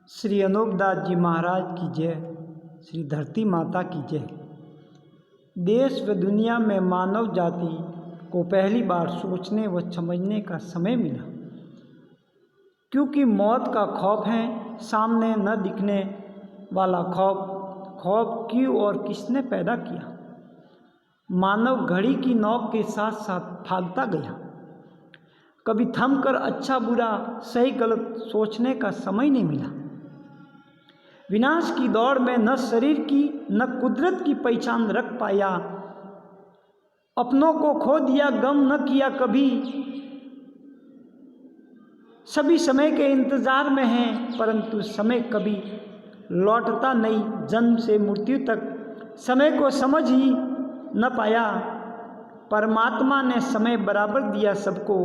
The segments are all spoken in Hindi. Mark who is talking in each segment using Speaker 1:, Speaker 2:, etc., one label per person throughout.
Speaker 1: श्री अनूपदास जी महाराज की जय। श्री धरती माता की जय। देश व दुनिया में मानव जाति को पहली बार सोचने व समझने का समय मिला, क्योंकि मौत का खौफ है, सामने न दिखने वाला खौफ क्यों और किसने पैदा किया। मानव घड़ी की नोक के साथ साथ भागता गया, कभी थमकर अच्छा बुरा सही गलत सोचने का समय नहीं मिला। विनाश की दौड़ में न शरीर की न कुदरत की पहचान रख पाया, अपनों को खो दिया, गम न किया कभी। सभी समय के इंतजार में हैं, परंतु समय कभी लौटता नहीं। जन्म से मृत्यु तक समय को समझ ही न पाया। परमात्मा ने समय बराबर दिया सबको,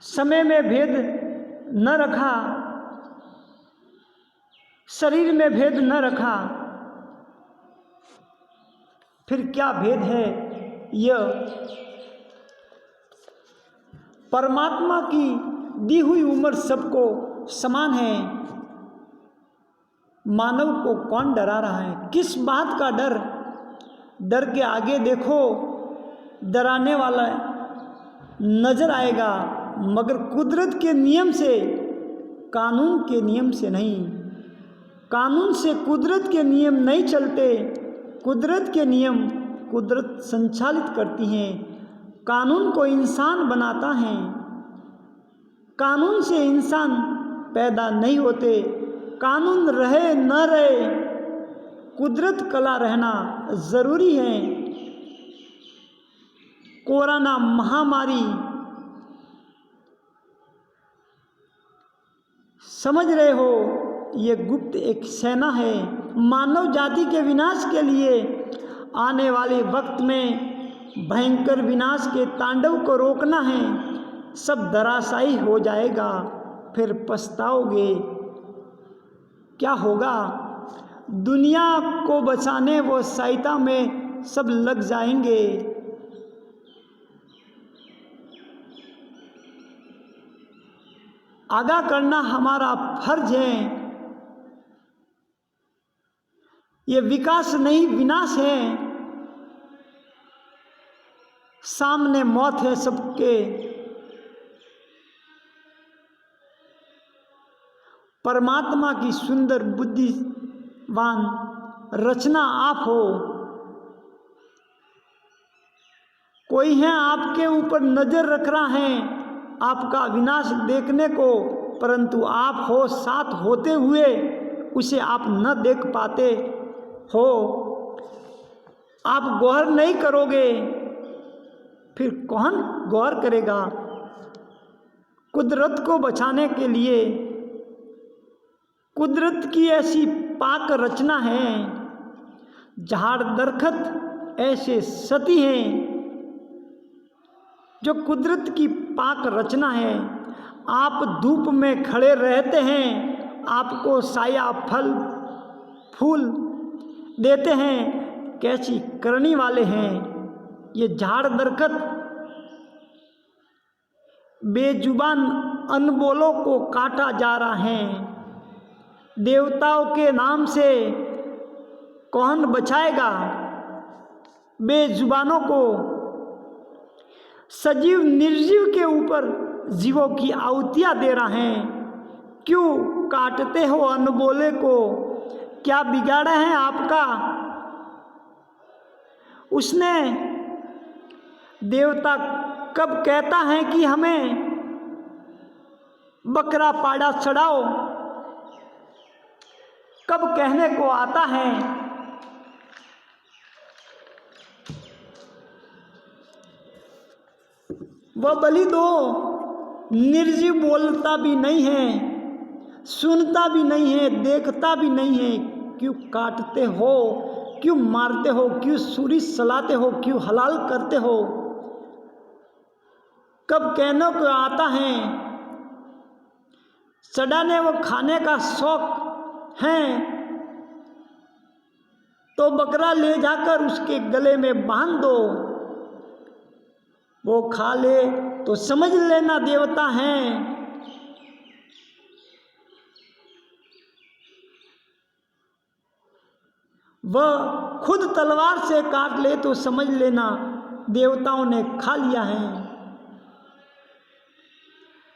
Speaker 1: समय में भेद न रखा, शरीर में भेद न रखा। फिर क्या भेद है यह? परमात्मा की दी हुई उम्र सबको समान है। मानव को कौन डरा रहा है? किस बात का डर? डर के आगे देखो, डराने वाला नजर आएगा, मगर कुदरत के नियम से, कानून के नियम से नहीं। कानून से कुदरत के नियम नहीं चलते। कुदरत के नियम कुदरत संचालित करती हैं। कानून को इंसान बनाता है। कानून से इंसान पैदा नहीं होते। कानून रहे न रहे, कुदरत कला रहना जरूरी है। कोरोना महामारी, समझ रहे हो, ये गुप्त एक सेना है मानव जाति के विनाश के लिए। आने वाले वक्त में भयंकर विनाश के तांडव को रोकना है। सब धराशायी हो जाएगा, फिर पछताओगे। क्या होगा? दुनिया को बचाने वो सहायता में सब लग जाएंगे। आगाह करना हमारा फर्ज है। ये विकास नहीं विनाश है। सामने मौत है सबके। परमात्मा की सुंदर बुद्धिवान रचना आप हो। कोई है आपके ऊपर नजर रख रहा है आपका विनाश देखने को, परंतु आप हो साथ होते हुए उसे आप न देख पाते हो। आप गौर नहीं करोगे, फिर कौन गौर करेगा? कुदरत को बचाने के लिए कुदरत की ऐसी पाक रचना है। झाड़ दरख्त ऐसे सती हैं जो कुदरत की पाक रचना है। आप धूप में खड़े रहते हैं, आपको साया फल फूल देते हैं। कैसी करनी वाले हैं ये झाड़ दरख्त। बेजुबान अनबोलों को काटा जा रहा है। देवताओं के नाम से कौन बचाएगा बेजुबानों को? सजीव निर्जीव के ऊपर जीवों की आहुतियां दे रहे हैं। क्यों काटते हो अनबोले को? क्या बिगाड़ा है आपका? उसने देवता कब कहता है कि हमें बकरा पाड़ा चढ़ाओ? कब कहने को आता है? वह बलि दो। निर्जीव बोलता भी नहीं है, सुनता भी नहीं है, देखता भी नहीं है। क्यों काटते हो? क्यों मारते हो? क्यों छुरी चलाते हो? क्यों हलाल करते हो? कब कहने को आता है? चढ़ाने व खाने का शौक है तो बकरा ले जाकर उसके गले में बांध दो, वो खा ले तो समझ लेना देवता हैं। वह खुद तलवार से काट ले तो समझ लेना देवताओं ने खा लिया है।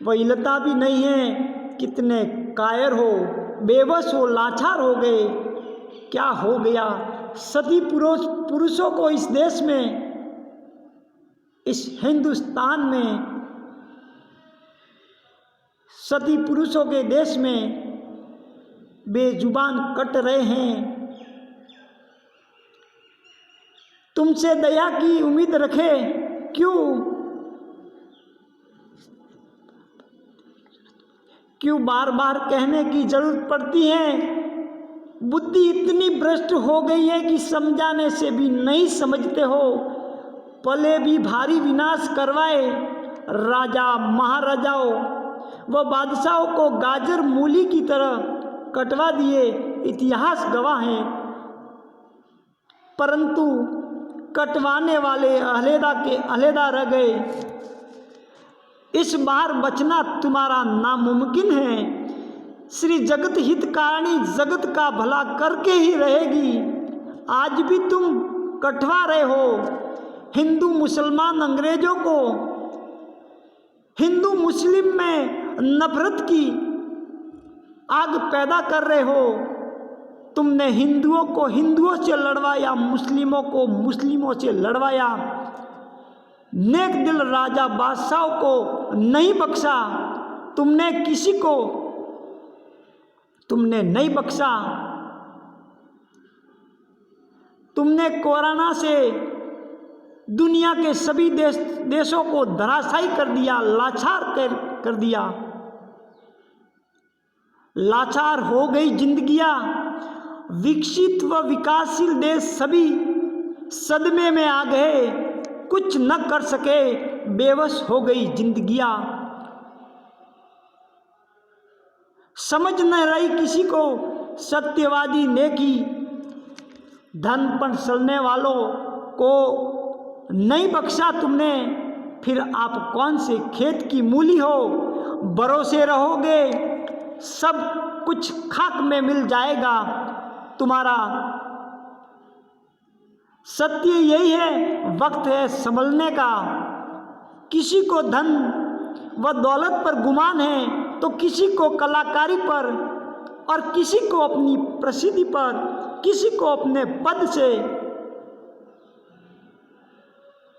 Speaker 1: वह हिलता भी नहीं है, कितने कायर हो, बेबस हो, लाचार हो गए। क्या हो गया? सती पुरुषों को इस देश में, इस हिंदुस्तान में, सती पुरुषों के देश में बेजुबान कट रहे हैं। तुमसे दया की उम्मीद रखे, क्यों बार बार कहने की जरूरत पड़ती है? बुद्धि इतनी भ्रष्ट हो गई है कि समझाने से भी नहीं समझते हो। पले भी भारी विनाश करवाए राजा महाराजाओं व बादशाहों को गाजर मूली की तरह कटवा दिए, इतिहास गवाह है। परंतु कटवाने वाले अलहदा के अलहदा रह गए। इस बार बचना तुम्हारा नामुमकिन है। श्री जगत हितकारिणी जगत का भला करके ही रहेगी। आज भी तुम कटवा रहे हो हिंदू मुसलमान अंग्रेजों को, हिंदू मुस्लिम में नफरत की आग पैदा कर रहे हो। तुमने हिंदुओं को हिंदुओं से लड़वाया, मुस्लिमों को मुस्लिमों से लड़वाया। नेक दिल राजा बादशाहों को नहीं बख्शा, तुमने किसी को तुमने नहीं बख्शा। तुमने कोरोना से दुनिया के सभी देशों को धराशायी कर दिया, लाचार कर दिया। लाचार हो गई जिंदगियां। विकसित व विकासशील देश सभी सदमे में आ गए, कुछ न कर सके, बेबस हो गई जिंदगियां। समझ न रही किसी को सत्यवादी नेकी, धन पर चलने वालों को नहीं बख्शा तुमने। फिर आप कौन से खेत की मूली हो? भरोसे रहोगे सब कुछ खाक में मिल जाएगा तुम्हारा। सत्य यही है, वक्त है संभलने का। किसी को धन व दौलत पर गुमान है तो किसी को कलाकारी पर, और किसी को अपनी प्रसिद्धि पर, किसी को अपने पद से,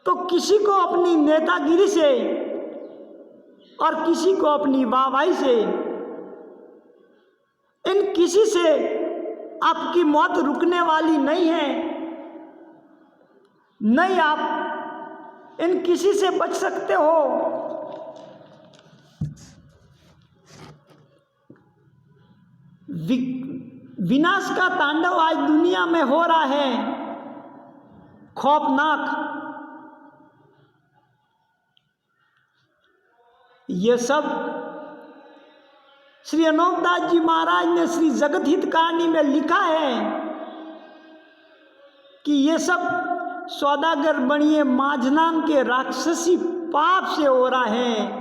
Speaker 1: तो किसी को अपनी नेतागिरी से, और किसी को अपनी वाहवाही से। इन किसी से आपकी मौत रुकने वाली नहीं है। नहीं आप इन किसी से बच सकते हो। विनाश का तांडव आज दुनिया में हो रहा है, खौफनाक। ये सब श्री अनोखदास जी महाराज ने श्री जगत हितकारिणी में लिखा है कि ये सब सौदागर बनिए माझ नाम के राक्षसी पाप से हो रहा है।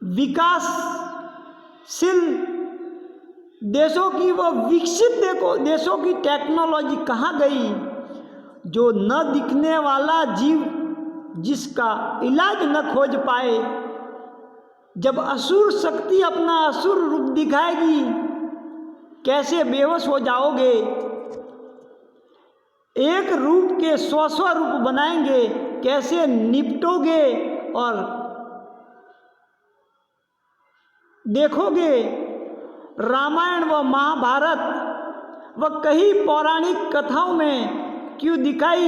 Speaker 1: विकासशील देशों की, वो विकसित देशों की टेक्नोलॉजी कहाँ गई? जो न दिखने वाला जीव जिसका इलाज न खोज पाए, जब असुर शक्ति अपना असुर रूप दिखाएगी, कैसे बेहोश हो जाओगे? एक रूप के 100 रूप बनाएंगे, कैसे निपटोगे? और देखोगे रामायण व महाभारत व कई पौराणिक कथाओं में क्यों दिखाई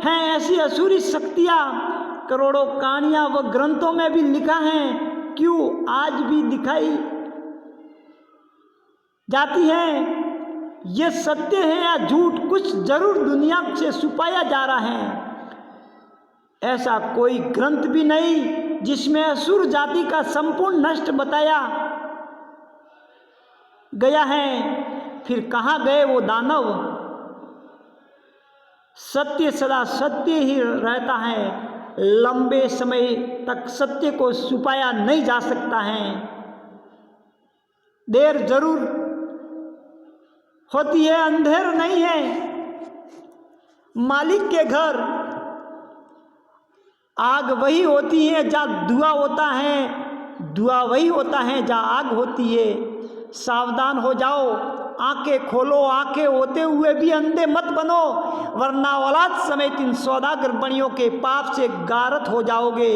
Speaker 1: हैं ऐसी असुरी शक्तियाँ। करोड़ों कहानियाँ व ग्रंथों में भी लिखा है, क्यों आज भी दिखाई जाती हैं। ये सत्य है या झूठ, कुछ जरूर दुनिया से छुपाया जा रहा है। ऐसा कोई ग्रंथ भी नहीं जिसमें असुर जाति का संपूर्ण नष्ट बताया गया है। फिर कहाँ गए वो दानव? सत्य सदा सत्य ही रहता है, लंबे समय तक सत्य को छुपाया नहीं जा सकता है। देर जरूर होती है, अंधेर नहीं है। मालिक के घर आग वही होती है जहाँ धुआं होता है, धुआं वही होता है जहाँ आग होती है। सावधान हो जाओ, आंखें खोलो, आंखें होते हुए भी अंधे मत बनो, वरना औलाद समेत इन सौदागर बनियों के पाप से गारत हो जाओगे।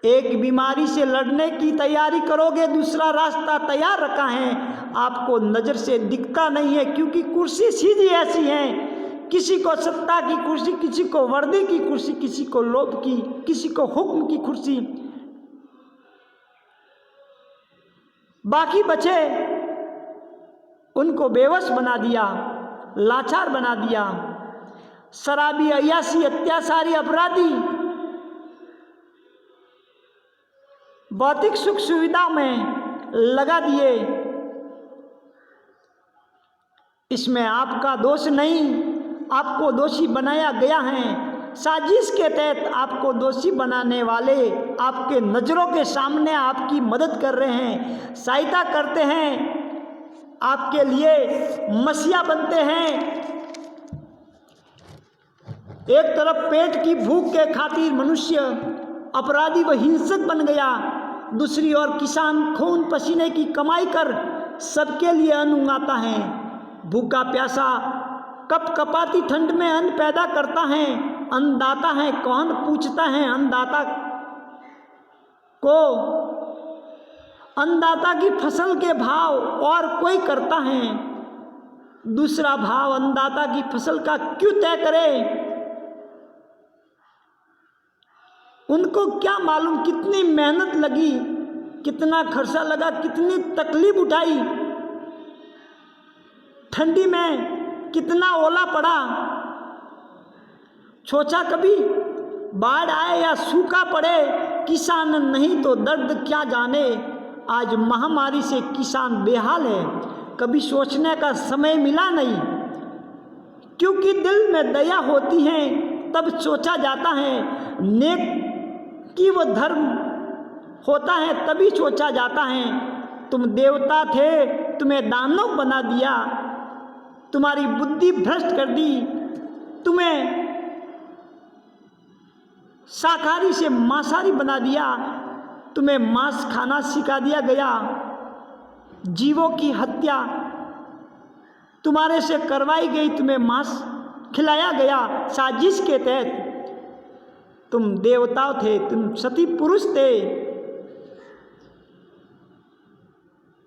Speaker 1: एक बीमारी से लड़ने की तैयारी करोगे, दूसरा रास्ता तैयार रखा है, आपको नज़र से दिखता नहीं है, क्योंकि कुर्सी सीधी ऐसी है, किसी को सत्ता की कुर्सी, किसी को वर्दी की कुर्सी, किसी को लोभ की, किसी को हुक्म की कुर्सी। बाकी बचे उनको बेवश बना दिया, लाचार बना दिया, शराबी, अय्यासी, अत्याचारी, अपराधी भौतिक सुख सुविधा में लगा दिए। इसमें आपका दोष नहीं, आपको दोषी बनाया गया है। साजिश के तहत आपको दोषी बनाने वाले आपके नज़रों के सामने आपकी मदद कर रहे हैं, सहायता करते हैं, आपके लिए मसीहा बनते हैं। एक तरफ पेट की भूख के खातिर मनुष्य अपराधी व हिंसक बन गया, दूसरी ओर किसान खून पसीने की कमाई कर सबके लिए अन्न उगाता है। भूखा प्यासा कप कपाती ठंड में अन्न पैदा करता है। अन्नदाता है, कौन पूछता है अन्नदाता को? अन्नदाता की फसल के भाव और कोई करता है? दूसरा भाव अन्नदाता की फसल का क्यों तय करे? उनको क्या मालूम कितनी मेहनत लगी, कितना खर्चा लगा, कितनी तकलीफ उठाई, ठंडी में कितना ओला पड़ा। सोचा कभी बाढ़ आए या सूखा पड़े, किसान नहीं तो दर्द क्या जाने। आज महामारी से किसान बेहाल है, कभी सोचने का समय मिला नहीं, क्योंकि दिल में दया होती है तब सोचा जाता है, नेक कि वो धर्म होता है तभी सोचा जाता है। तुम देवता थे, तुम्हें दानव बना दिया, तुम्हारी बुद्धि भ्रष्ट कर दी, तुम्हें शाकाहारी से मांसाहारी बना दिया, तुम्हें मांस खाना सिखा दिया गया, जीवों की हत्या तुम्हारे से करवाई गई, तुम्हें मांस खिलाया गया। साजिश के तहत तुम देवता थे, तुम सती पुरुष थे,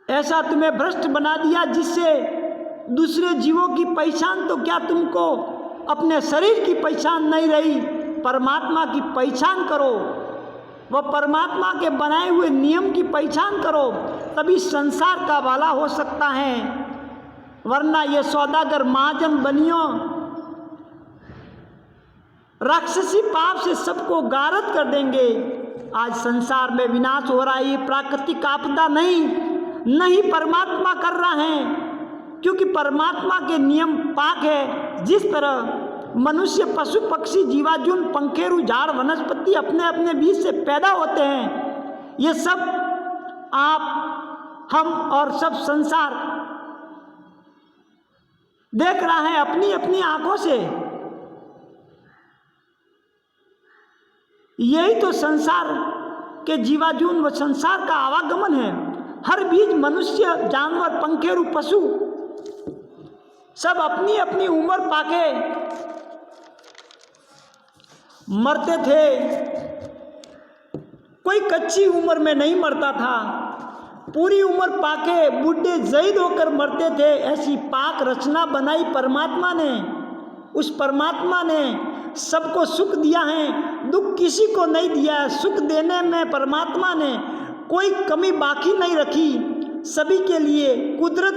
Speaker 1: ऐसा तुम्हें भ्रष्ट बना दिया जिससे दूसरे जीवों की पहचान तो क्या, तुमको अपने शरीर की पहचान नहीं रही। परमात्मा की पहचान करो, वह परमात्मा के बनाए हुए नियम की पहचान करो, तभी संसार का भला हो सकता है। वरना ये सौदागर महाजन बनियों राक्षसी पाप से सबको गारत कर देंगे। आज संसार में विनाश हो रहा है, ये प्राकृतिक आपदा नहीं परमात्मा कर रहा है, क्योंकि परमात्मा के नियम पाक है। जिस तरह मनुष्य, पशु, पक्षी, जीवाजून, पंखेरु, झाड़, वनस्पति अपने अपने बीज से पैदा होते हैं, ये सब आप, हम और सब संसार देख रहा है अपनी अपनी आंखों से। यही तो संसार के जीवाजून व संसार का आवागमन है। हर बीज, मनुष्य, जानवर, पंखेरु, पशु सब अपनी अपनी उम्र पाके मरते थे। कोई कच्ची उम्र में नहीं मरता था, पूरी उम्र पाके बूढ़े जईद होकर मरते थे। ऐसी पाक रचना बनाई परमात्मा ने। उस परमात्मा ने सबको सुख दिया है, दुख किसी को नहीं दिया है। सुख देने में परमात्मा ने कोई कमी बाकी नहीं रखी, सभी के लिए कुदरत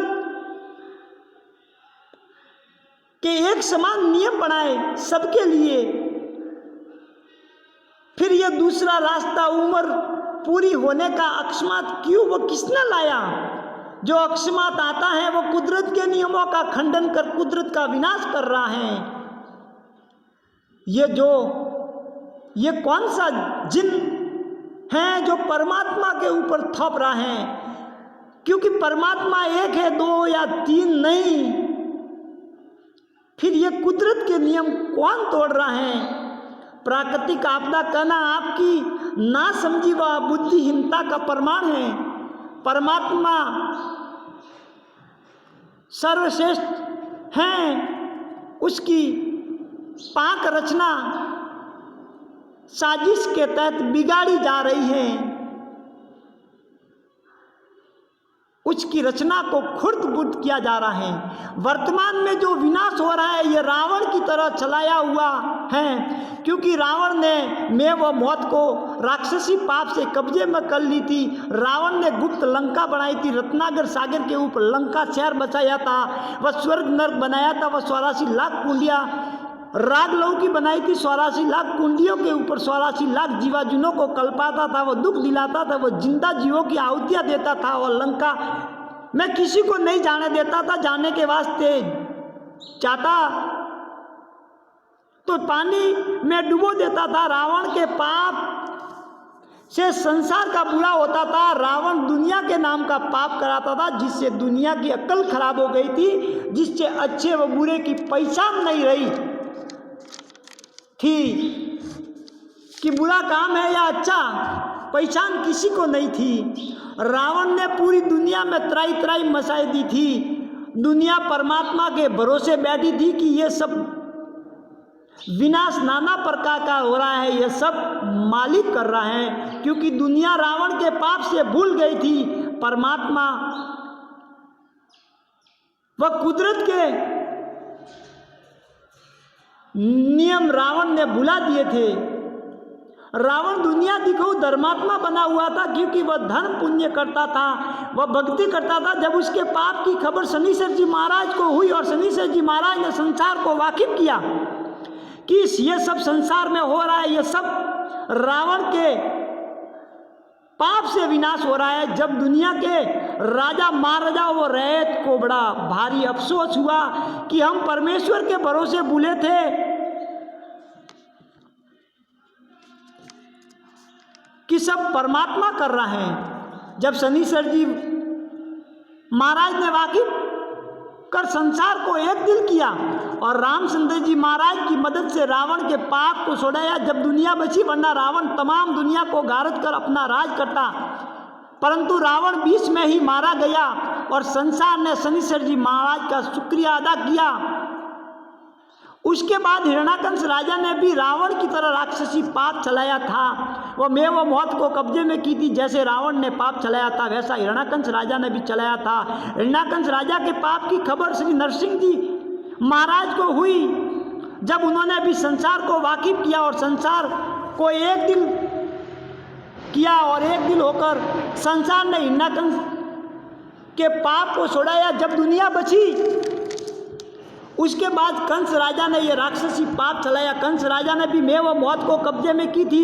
Speaker 1: के एक समान नियम बनाए सबके लिए। फिर ये दूसरा रास्ता उम्र पूरी होने का अकस्मात क्यों, वो किसने लाया? जो अकस्मात आता है वो कुदरत के नियमों का खंडन कर कुदरत का विनाश कर रहा है। ये कौन सा जिन है जो परमात्मा के ऊपर थोप रहा है क्योंकि परमात्मा एक है, दो या तीन नहीं। फिर ये कुदरत के नियम कौन तोड़ रहा है? प्राकृतिक आपदा कहना आपकी नासमझी व बुद्धिहीनता का प्रमाण है। परमात्मा सर्वश्रेष्ठ हैं, उसकी पाक रचना साजिश के तहत बिगाड़ी जा रही है। उसकी रचना को खुर्द-बुर्द किया जा रहा है। वर्तमान में जो विनाश हो रहा है ये रावण की तरह चलाया हुआ है, क्योंकि रावण ने मैं व मौत को राक्षसी पाप से कब्जे में कर ली थी। रावण ने गुप्त लंका बनाई थी, रत्नागर सागर के ऊपर लंका शहर बसाया था, वह स्वर्ग नर्क बनाया था, वह 84 लाख कुंडिया राग लहू की बनाई थी। 84 लाख कुंडियों के ऊपर 84 लाख जीवाजुनों को कल्पाता था, वह दुख दिलाता था, वह जिंदा जीवों की आहुतियाँ देता था, और लंका मैं किसी को नहीं जाने देता था। जाने के वास्ते चाहता तो पानी में डुबो देता था। रावण के पाप से संसार का बुरा होता था। रावण दुनिया के नाम का पाप कराता था, जिससे दुनिया की अक्ल खराब हो गई थी, जिससे अच्छे व बुरे की पहचान नहीं रही थी कि बुरा काम है या अच्छा, पहचान किसी को नहीं थी। रावण ने पूरी दुनिया में त्राई त्राई मचाई दी थी। दुनिया परमात्मा के भरोसे बैठी थी कि ये सब विनाश नाना प्रकार का हो रहा है, ये सब मालिक कर रहा है, क्योंकि दुनिया रावण के पाप से भूल गई थी। परमात्मा वह कुदरत के नियम रावण ने भुला दिए थे। रावण दुनिया दिखाऊ धर्मात्मा बना हुआ था, क्योंकि वह धर्म पुण्य करता था, वह भक्ति करता था। जब उसके पाप की खबर शनिश्चर जी महाराज को हुई और शनिश्चर जी महाराज ने संसार को वाकिफ किया कि ये सब संसार में हो रहा है, ये सब रावण के पाप से विनाश हो रहा है। जब दुनिया के राजा महाराजा वो रैयत को बड़ा भारी अफसोस हुआ कि हम परमेश्वर के भरोसे भूले थे कि सब परमात्मा कर रहा है। जब शनिश्चर जी महाराज ने वाकिफ कर संसार को एक दिल किया और रामचंद्र जी महाराज की मदद से रावण के पाप को छुड़ाया, जब दुनिया बची, वरना रावण तमाम दुनिया को गारद कर अपना राज करता, परंतु रावण बीच में ही मारा गया और संसार ने शनिश्चर जी महाराज का शुक्रिया अदा किया। उसके बाद हिरण्याकंश राजा ने भी रावण की तरह राक्षसी पाप चलाया था। वह मैं वो मौत को कब्जे में की थी। जैसे रावण ने पाप चलाया था, वैसा हिरण्याकंश राजा ने भी चलाया था। हिरण्याकंश राजा के पाप की खबर श्री नरसिंह जी महाराज को हुई, जब उन्होंने भी संसार को वाकिफ किया और संसार को एक दिल किया और एक दिल होकर संसार ने हिरण्याकंश के पाप को छुड़ाया। जब दुनिया बची, उसके बाद कंस राजा ने ये राक्षसी पाप चलाया। कंस राजा ने भी मैं वो मौत को कब्जे में की थी।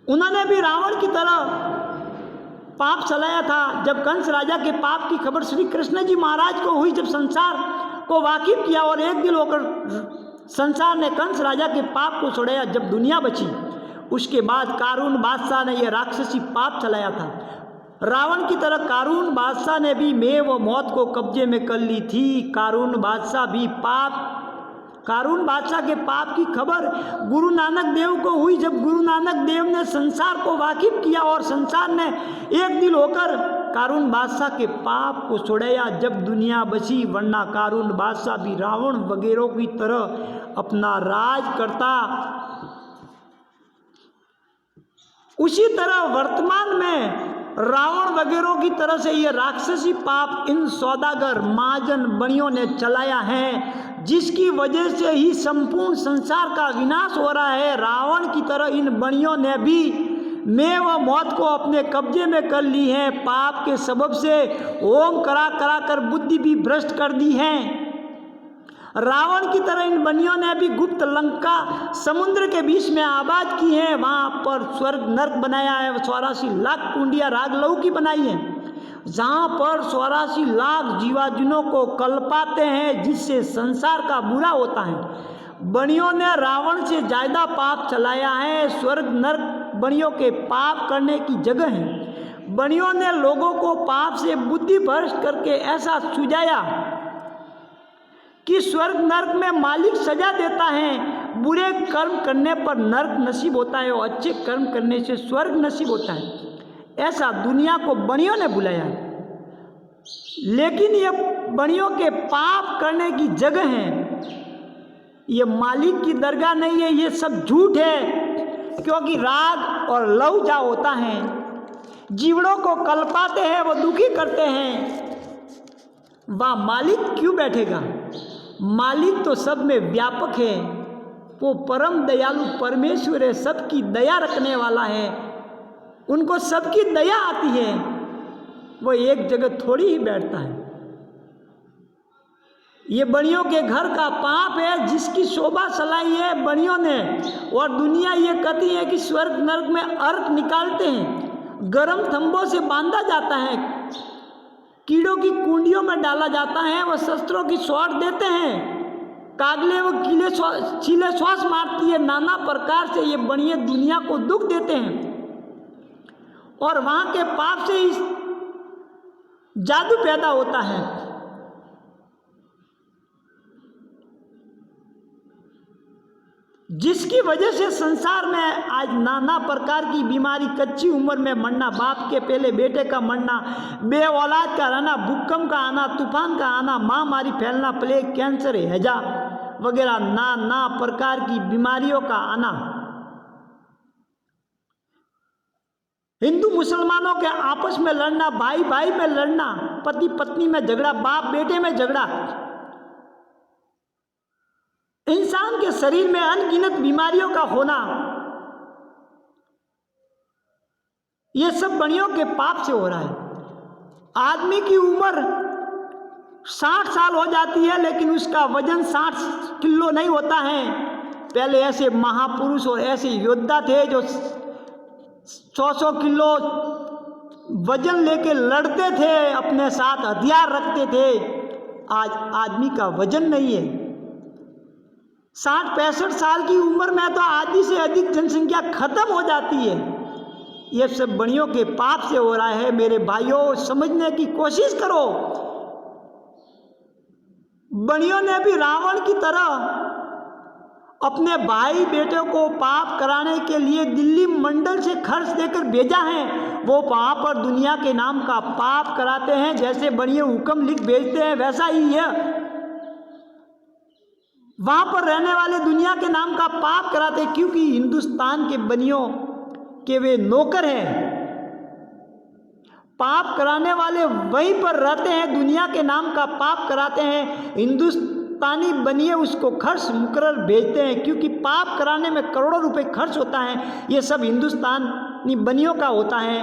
Speaker 1: उन्होंने भी रावण की तरह पाप चलाया था। जब कंस राजा के पाप की खबर श्री कृष्ण जी महाराज को हुई, जब संसार को वाकिफ किया और एक दिल होकर संसार ने कंस राजा के पाप को छुड़ाया, जब दुनिया बची, उसके बाद कारून बादशाह ने यह राक्षसी पाप चलाया था। रावण की तरह कारून बादशाह ने भी मैं वो मौत को कब्जे में कर ली थी। कारून बादशाह के पाप की खबर गुरु नानक देव को हुई, जब गुरु नानक देव ने संसार को वाकिफ किया और संसार ने एक दिल होकर कारून बादशाह के पाप को छुड़ाया, जब दुनिया बची, वरना कारून बादशाह भी रावण वगैरह की तरह अपना राज करता। उसी तरह वर्तमान में रावण वगैरह की तरह से ये राक्षसी पाप इन सौदागर महाजन बनियों ने चलाया है, जिसकी वजह से ही संपूर्ण संसार का विनाश हो रहा है। रावण की तरह इन बनियों ने भी मैं व मौत को अपने कब्जे में कर ली है। पाप के सबब से ओम करा करा कर बुद्धि भी भ्रष्ट कर दी है। रावण की तरह इन बनियों ने भी गुप्त लंका समुद्र के बीच में आबाद की है। वहाँ पर स्वर्ग नर्क बनाया है। 84 लाख कुंडिया राग लहू की बनाई है, जहाँ पर 84 लाख जीवाजुनों को कल्पाते हैं, जिससे संसार का बुरा होता है। बनियों ने रावण से ज़्यादा पाप चलाया है। स्वर्ग नर्क बनियों के पाप करने की जगह है। बणियों ने लोगों को पाप से बुद्धि भ्रष्ट करके ऐसा सुझाया कि स्वर्ग नरक में मालिक सजा देता है, बुरे कर्म करने पर नरक नसीब होता है और अच्छे कर्म करने से स्वर्ग नसीब होता है। ऐसा दुनिया को बणियों ने बुलाया। लेकिन ये बणियों के पाप करने की जगह है, ये मालिक की दरगाह नहीं है। ये सब झूठ है, क्योंकि राग और लव जा होता है, जीवड़ों को कल्पाते हैं, वो दुखी करते हैं, वहाँ मालिक क्यों बैठेगा? मालिक तो सब में व्यापक है, वो परम दयालु परमेश्वर है, सबकी दया रखने वाला है, उनको सबकी दया आती है, वो एक जगह थोड़ी ही बैठता है। ये बणियों के घर का पाप है जिसकी शोभा सलाई है बणियों ने। और दुनिया ये कहती है कि स्वर्ग नरक में अर्थ निकालते हैं, गर्म थंबों से बांधा जाता है, कीड़ों की कुंडियों में डाला जाता है, वह शस्त्रों की शॉट देते हैं, कागले व चीले श्वास मारती है, नाना प्रकार से ये बणिये दुनिया को दुख देते हैं। और वहाँ के पाप से ही जादू पैदा होता है। जिसकी वजह से संसार में आज नाना प्रकार की बीमारी, कच्ची उम्र में मरना, बाप के पहले बेटे का मरना, बे औलाद का रहना, भूकंप का आना, तूफान का आना, महामारी फैलना, प्लेग, कैंसर, हैजा वगैरह नाना प्रकार की बीमारियों का आना, हिंदू मुसलमानों के आपस में लड़ना, भाई भाई में लड़ना, पति पत्नी में झगड़ा, बाप बेटे में झगड़ा, इंसान के शरीर में अनगिनत बीमारियों का होना, ये सब बणियों के पाप से हो रहा है। आदमी की उम्र 60 साल हो जाती है, लेकिन उसका वजन 60 किलो नहीं होता है। पहले ऐसे महापुरुष और ऐसे योद्धा थे जो 100 किलो वजन लेके लड़ते थे, अपने साथ हथियार रखते थे। आज आदमी का वजन नहीं है। 60-65 साल की उम्र में तो आधी से अधिक जनसंख्या खत्म हो जाती है। ये सब बणियों के पाप से हो रहा है। मेरे भाइयों, समझने की कोशिश करो। बणियों ने भी रावण की तरह अपने भाई बेटे को पाप कराने के लिए दिल्ली मंडल से खर्च देकर भेजा है। वो वहाँ पर दुनिया के नाम का पाप कराते हैं। जैसे बणिये हुक्म लिख भेजते हैं, वैसा ही है। वहाँ पर रहने वाले दुनिया के नाम का पाप कराते हैं, क्योंकि हिंदुस्तान के बनियों के वे नौकर हैं। पाप कराने वाले वहीं पर रहते हैं, दुनिया के नाम का पाप कराते हैं। हिंदुस्तानी बनिए उसको खर्च मुकर्रर भेजते हैं, क्योंकि पाप कराने में करोड़ों रुपए खर्च होता है। ये सब हिंदुस्तानी बनियों का होता है,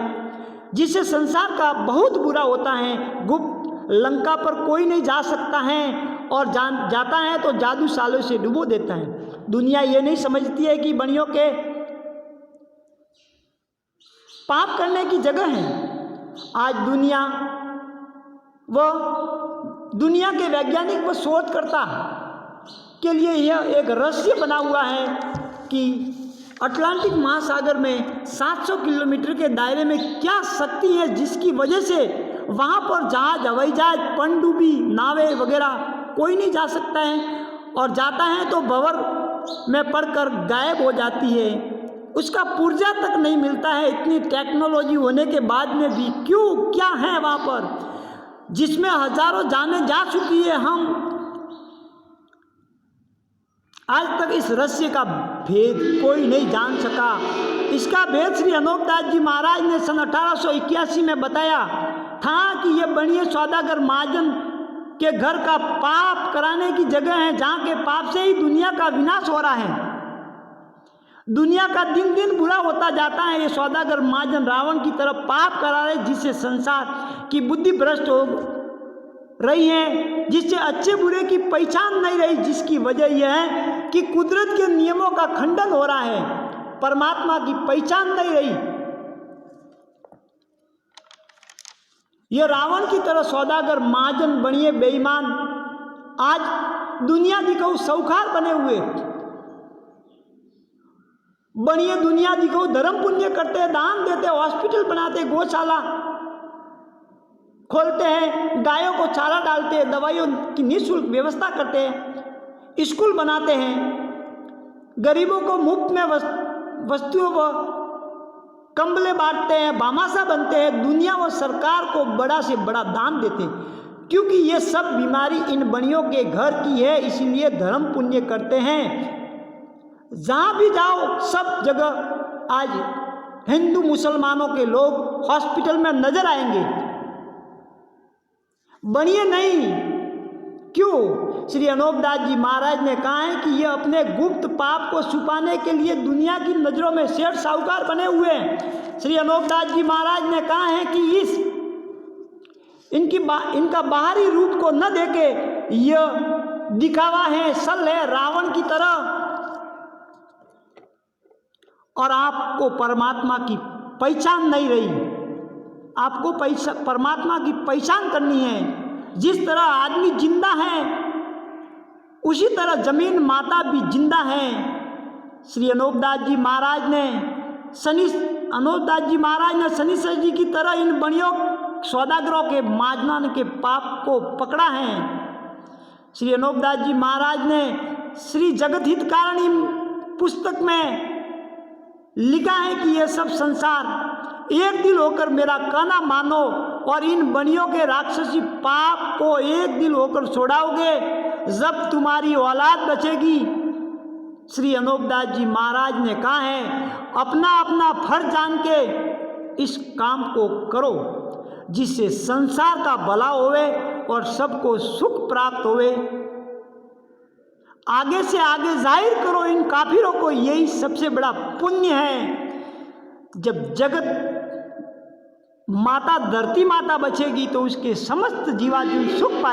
Speaker 1: जिससे संसार का बहुत बुरा होता है। गुप्त लंका पर कोई नहीं जा सकता है, और जाता है तो जादू सालों से डुबो देता है। दुनिया ये नहीं समझती है कि बणियों के पाप करने की जगह है। आज दुनिया के वैज्ञानिक व शोधकर्ता के लिए यह एक रहस्य बना हुआ है कि अटलांटिक महासागर में 700 किलोमीटर के दायरे में क्या शक्ति है, जिसकी वजह से वहाँ पर जहाज, हवाई जहाज, पनडुब्बी, नावें वगैरह कोई नहीं जा सकता है, और जाता है तो भंवर में पड़कर गायब हो जाती है। उसका पुर्जा तक नहीं मिलता है। इतनी टेक्नोलॉजी होने के बाद में भी क्यों, क्या है वहाँ पर, जिसमें हजारों जानें जा चुकी है। हम आज तक इस रहस्य का भेद कोई नहीं जान सका। इसका भेद श्री अनोखदास जी महाराज ने सन 1881 में बताया था कि यह बणिये सौदागर महाजन के घर का पाप कराने की जगह है, जहाँ के पाप से ही दुनिया का विनाश हो रहा है। दुनिया का दिन दिन बुरा होता जाता है। ये सौदागर महाजन रावण की तरफ पाप करा रहे, जिससे संसार की बुद्धि भ्रष्ट हो रही है, जिससे अच्छे बुरे की पहचान नहीं रही, जिसकी वजह यह है कि कुदरत के नियमों का खंडन हो रहा है, परमात्मा की पहचान नहीं रही। ये रावण की तरह सौदागर महाजन बणिये बेईमान आज दुनिया दिखाऊ सौखार बने हुए, बढ़िया दुनिया दिखाओ, धर्म पुण्य करते हैं, दान देते हैं, हॉस्पिटल बनाते हैं, गौशाला खोलते हैं, गायों को चारा डालते हैं, दवाइयों की निःशुल्क व्यवस्था करते हैं, स्कूल बनाते हैं, गरीबों को मुफ्त में वस्तुओं व कंबले बांटते हैं, भामाशाह बनते हैं, दुनिया व सरकार को बड़ा से बड़ा दान देते हैं। क्योंकि ये सब बीमारी इन बनियों के घर की है, इसीलिए धर्म पुण्य करते हैं। जहाँ भी जाओ सब जगह आज हिंदू मुसलमानों के लोग हॉस्पिटल में नजर आएंगे, बनिए नहीं। क्यों? श्री अनोपदास जी महाराज ने कहा है कि ये अपने गुप्त पाप को छुपाने के लिए दुनिया की नजरों में सेठ साहूकार बने हुए हैं। श्री अनोपदास जी महाराज ने कहा है कि इनका बाहरी रूप को न देखे, यह दिखावा है, सल है रावण की तरह, और आपको परमात्मा की पहचान नहीं रही। आपको परमात्मा की पहचान करनी है। जिस तरह आदमी जिंदा है उसी तरह जमीन माता भी जिंदा है। श्री अनोपदास जी महाराज ने शनिश्चर जी की तरह इन बनियों सौदागरों के माजनान के पाप को पकड़ा है। श्री अनोपदास जी महाराज ने श्री जगत हितकारणी पुस्तक में लिखा है कि यह सब संसार एक दिल होकर मेरा कहना मानो और इन बनियों के राक्षसी पाप को एक दिल होकर छोड़ाओगे, जब तुम्हारी औलाद बचेगी। श्री अनोपदास जी महाराज ने कहा है, अपना अपना फर्ज जान के इस काम को करो, जिससे संसार का भला होवे और सबको सुख प्राप्त होवे। आगे से आगे जाहिर करो इन काफिरों को, यही सबसे बड़ा पुण्य है। जब जगत माता धरती माता बचेगी तो उसके समस्त जीवाजीव सुख पाए।